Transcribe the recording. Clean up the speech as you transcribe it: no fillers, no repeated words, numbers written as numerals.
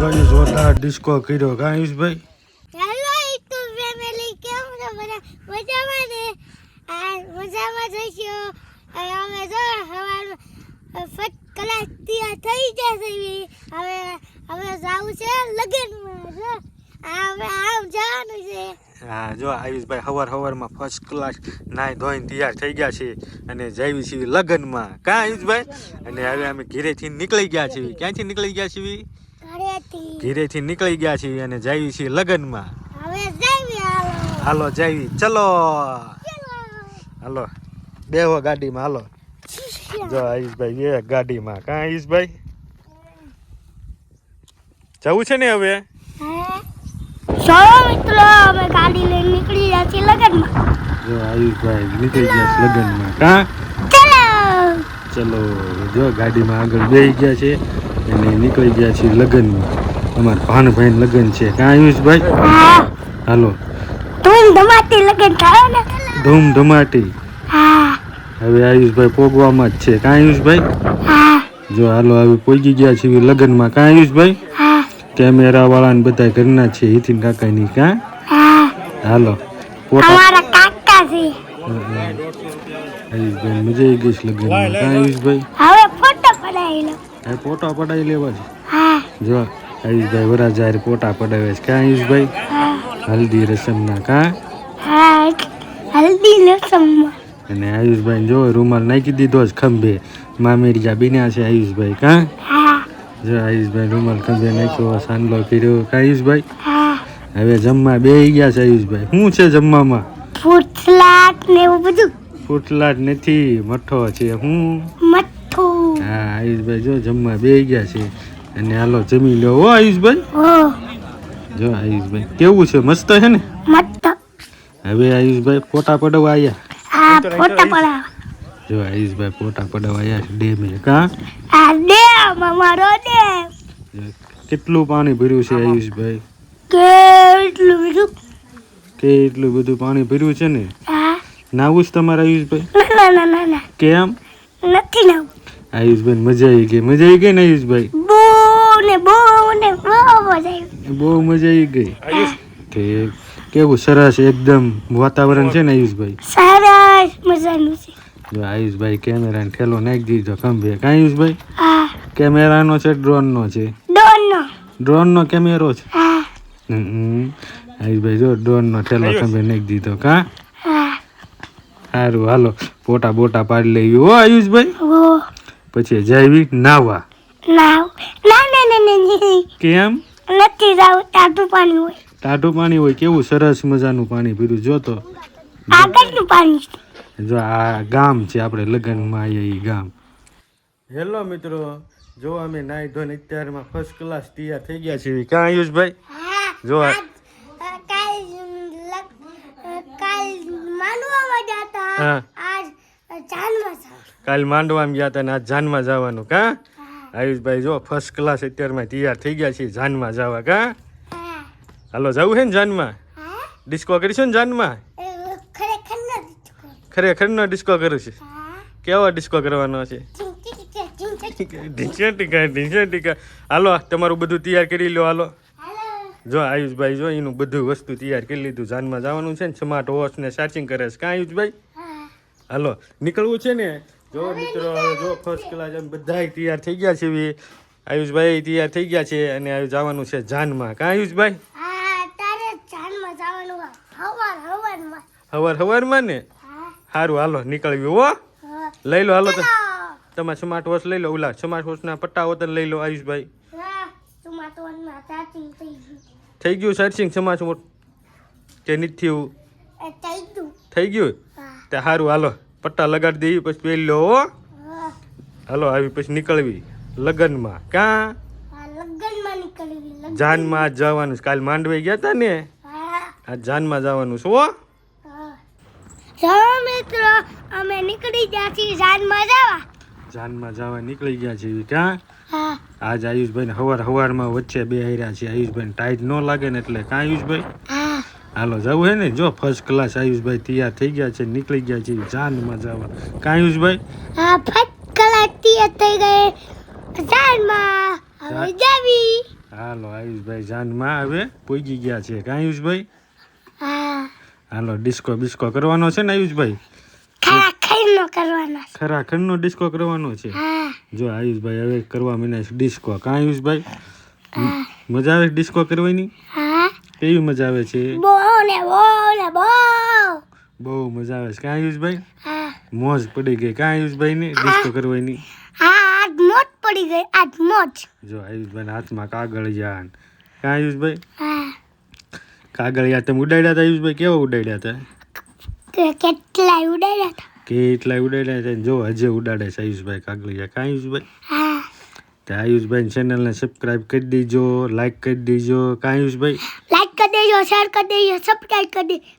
આયુષભાઈ જોરદાર ડિસ્કો કર્યો કા આયુષભાઈ? હેલો યુટ્યુબ ફેમિલી, કેમ છો બધા? મજામાં ને? આ મજામાં જઈશો. અમે જો સવારમાં ફટ કલાક તૈયાર થઈ જશે. હવે જાવું છે લગ્નમાં. જો હવે આમ જવાનું છે. હા, જો આયુષભાઈ સવારમાં ફર્સ્ટ ક્લાસ નાઈ ધોઈને તૈયાર થઈ ગયા છે અને જઈએ છીએ લગ્નમાં કા આયુષભાઈ? અને હવે અમે ઘરેથી નીકળી ગયા છીએ. ક્યાંથી નીકળી ગયા છીએ? ઘરેથી નીકળી ગયા છીએ અને જઈએ છીએ લગ્નમાં. હવે જઈએ. હાલો જઈએ, ચલો હાલો બેહો ગાડીમાં. હાલો જો આયુષભાઈ બે ગાડીમાં કા આયુષભાઈ? જવું છે ને હવે? ચાલો મિત્રો, અમે ગાડી લઈને નીકળી ગયા છીએ લગ્નમાં. જો આયુષભાઈ નીકળી ગયા છે લગ્નમાં કા? ચલો જો ગાડીમાં આગળ બેસી ગયા છે અને નીકળી ગયા છે લગ્નમાં. અમારા ભાણભાઈ લગ્ન છે કા આયુષભાઈ? હાલો ધૂમ ધમાટી લગ્ન થાય ને? ધૂમ ધમાટી. હવે આયુષભાઈ પોગવામાં જ છે કા આયુષભાઈ? જો હાલો હવે પોગી ગયા છે લગ્નમાં કા આયુષભાઈ? કેમેરા વાળા ને બધા ઘરના છે હિતિન કાકા ની કા? હાલો અમારા કાકા છે. આયુષભાઈ મજા આવી ગઈ છે લગ્નમાં કા આયુષભાઈ? હવે ફોટો પડાવી લો. હવે ફોટા પડાવી લેવા છે. જો આયુષભાઈ વરાજાર ફોટા પડાવે છે કા આયુષભાઈ? હલ્દી રસમ ના કા? હલ્દી રસમ. અને આયુષભાઈ જો રૂમાલ નાખી દીધો જ ખંભે. મામેરિયા બીન્યા છે આયુષભાઈ કા? જો આયુષભાઈ રૂમાલ ખંભે નાખ્યો, સાંડલો કર્યો કા આયુષભાઈ? હવે જમવા બેસી ગયા છે આયુષભાઈ. શું છે જમવામાં? ફૂટલાટ ને એવું બધું. ફૂટલાટ નથી, મઠો છે. હું મઠ્ઠો. હા આયુષભાઈ જો જમવા બેસી ગયા છે અને હાલો જમી લો હો આયુષભાઈ. જો આયુષભાઈ કેવું છે? મસ્ત છે ને? મસ્ત. હવે આયુષભાઈ ફોટા પડવા આવ્યા. ફોટા પડાવ. જો આયુષભાઈ ફોટા પડવા આવ્યા છે ડેમે કા? આ ડેમ અમારો ડેમ. કેટલું પાણી ભર્યું છે આયુષભાઈ? કેટલું બધું. કેટલું બધું પાણી ભર્યું છે ને? નાવું છે તમારે આયુષભાઈ? ના. કેમ નથી નાવું. આયુષભાઈ મજા આવી ગઈ. મજા આવી ગઈ ને આયુષભાઈ? બહુ મજા આવી. બહુ મજા આવી ગઈ. કે કેવું સરસ એકદમ વાતાવરણ છે ને આયુષભાઈ? સરસ મજાનું છે. જો આયુષભાઈ કેમેરાને ઠેલો નાખી દીધો ખંભે કા આયુષભાઈ? કેમેરાનો છે ડ્રોનનો છે? ડ્રોનનો કેમેરો છે. આયુષભાઈ જો ડ્રોનનો ઠેલો ખંભે નાખી દીધો કા? સારું હાલો ફોટા બોટા પાડી લેવી હો આયુષભાઈ. પછી જાવી નાવા. ના. કેમ નથી જાવું? ટાઢું પાણી હોય. ટાઢું પાણી હોય? કેવું સરસ મજાનું પાણી પીરું. જો તો આગળનું પાણી. જો આ ગામ છે આપણે લગ્નમાં આવીએ એ ગામ. હેલો મિત્રો, જો અમે નાઈ ધોઈને અત્યારમાં ફર્સ્ટ ક્લાસ તૈયાર થઈ ગયા છીએ ક્યાં આયુષભાઈ? જો કાલ માંડવામાં ગયા હતા ને આજ જાનમાં જવાનું કા? આયુષભાઈ જો ફર્સ્ટ ક્લાસ અત્યારમાં તૈયાર થઈ ગયા છીએ જાનમાં જવા કા? હાલો જવું છે ને જાનમાં? ડિસ્કો કરીશું ને જાનમાં? ખરેખર નો ડિસ્કો કરું છે. કેવો ડિસ્કો કરવાનો છે? ઢીંચા. હાલો તમારું બધું તૈયાર કરી લો. હાલો જો આયુષભાઈ જો એનું બધું વસ્તુ તૈયાર કરી લીધું. જાનમાં જવાનું છે ને સ્માર્ટ વોચ ને ચાર્જિંગ કરે છે કા આયુષભાઈ? હાલો નીકળવું છે ને? જો મિત્રો જો ફર્સ્ટ ક્લાસ એમ બધા તૈયાર થઈ ગયા છે. આયુષભાઈ તૈયાર થઈ ગયા છે અને જવાનું છે જાનમાં કા આયુષભાઈ? હવારમાં ને? સારું હાલો નીકળવી હો. લઈ લો હાલો તમારે સ્માર્ટ વોચ લઈ લો. ઓલા સ્માર્ટ વોચના પટ્ટા હોતન લઈ લો આયુષભાઈ. થઈ ગયું ચાર્જિંગ સ્માર્ટ વોચ કે નથી થયું? થઈ ગયું તે સારું હાલો પટ્ટા લગાડી દેવી પછી પહેરી લો હો. હાલો આવી પછી નીકળવી લગ્નમાં કા? જાનમાં આજ જવાનું છે. કાલ માંડવે ગયા હતા ને, આજ જાનમાં જવાનું છે હો. મિત્રો અમે નીકળી ગયા છીએ જાનમાં જવા નીકળી ગયા છીએ ક્યાં? આજ આયુષભાઈ ને હવારમાં વચ્ચે બે હાર્યા છે. આયુષભાઈ ટાઈટ ન લાગે ને એટલે કા આયુષભાઈ? હાલો જવું હે ને? જો ફર્સ્ટ ક્લાસ આયુષભાઈ તૈયાર થઈ ગયા છે, નીકળી ગયા છે જાનમાં જવા કા આયુષભાઈ? ફર્સ્ટ ક્લાસ તૈયાર થઈ ગયે જાનમાં. હવે જાવી હાલો આયુષભાઈ જાનમાં હવે પહોંચી ગયા છે કા આયુષભાઈ? હા હાલો ડિસ્કો બિસ્કો કરવાનો છે ને આયુષભાઈ? ખરા ખાઈનો કરવાના છે. ખરા ખંડનો ડિસ્કો કરવાનો છે. હા જો આયુષભાઈ હવે કરવા માંડ્યા છે ડિસ્કો કા આયુષભાઈ? હા મજા આવે ડિસ્કો કરવાની? હા કેવી મજા આવે છે? બહુ ને બહુ ને બહુ. બહુ મજા આવે છે કા આયુષભાઈ? હા મોજ પડી ગઈ કા આયુષભાઈ ને ડિસ્કો કરવાની? હા આજ મોજ પડી ગઈ આજ મોજ. જો આયુષભાઈ હાથમાં કાગળિયા ને. કા આયુષભાઈ? હા કાગળિયા તમે ઉડાડ્યા હતા આયુષભાઈ? કેવા ઉડાડ્યા હતા? કેટલાય ઉડાડ્યા હતા. કેટલા ઉડાડ્યા હતા? જો હજે ઉડાડે છે આયુષભાઈ કાગળિયા કા આયુષભાઈ? હા તો આયુષભાઈ ચેનલને સબસ્ક્રાઇબ કરી દેજો, લાઈક કરી દેજો કા આયુષભાઈ? લાઈક કરી દેજો, શેર કરી દેજો, સબસ્ક્રાઇબ કરી દેજો.